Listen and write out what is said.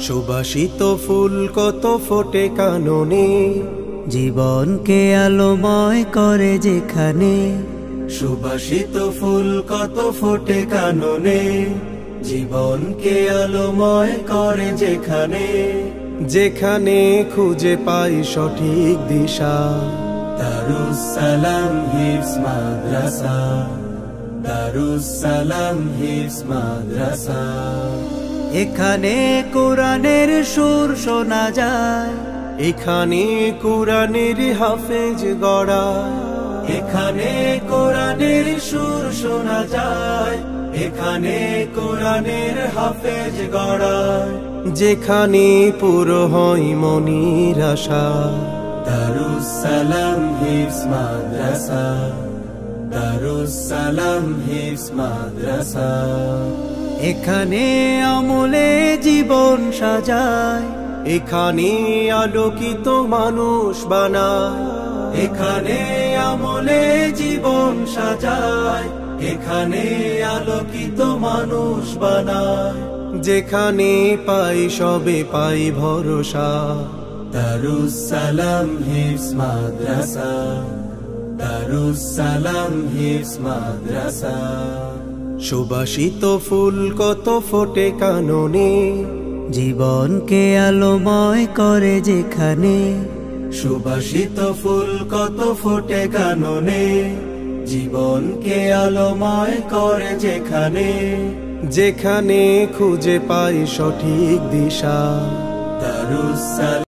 সুবাসিত ফুল কত ফোটে কাননে, জীবনকে আলোময় করে যেখানে। সুবাসিত ফুল কত ফোটে কাননে, জীবনকে আলোময় করে যেখানে। যেখানে খুঁজে পাই সঠিক দিশা, দারুস সালাম হিফজ মাদ্রাসা, দারুস সালাম হিফজ মাদ্রাসা। এখানে কোরআনের সুর শোনা যায়, এখানে কোরআনের হাফেজ গড়া, এখানে কোরআনের সুর শোনা যায়, এখানে কোরআনের হাফেজ গড়ায়। যেখানে পুরো হয় মনির আশা, দারুস সালাম হিফজ মাদ্রাসা, দারুস সালাম হিফজ মাদ্রাসা। এখানে আমলে জীবন সাজায়, এখানে আলোকিত মানুষ বানায়, এখানে আমলে জীবন সাজায়, এখানে আলোকিত মানুষ বানায়। যেখানে পাই সবে পাই ভরসা, দারুস সালাম হিফজ মাদ্রাসা, দারুস সালাম হিফজ মাদ্রাসা। সুবাসিত ফুল কত ফোটে কাননে, জীবনকে আলোময় করে যেখানে। সুবাসিত ফুল কত ফোটে কাননে, জীবনকে আলোময় করে যেখানে। যেখানে খুঁজে পাই সঠিক দিশা, দারুস সালাম।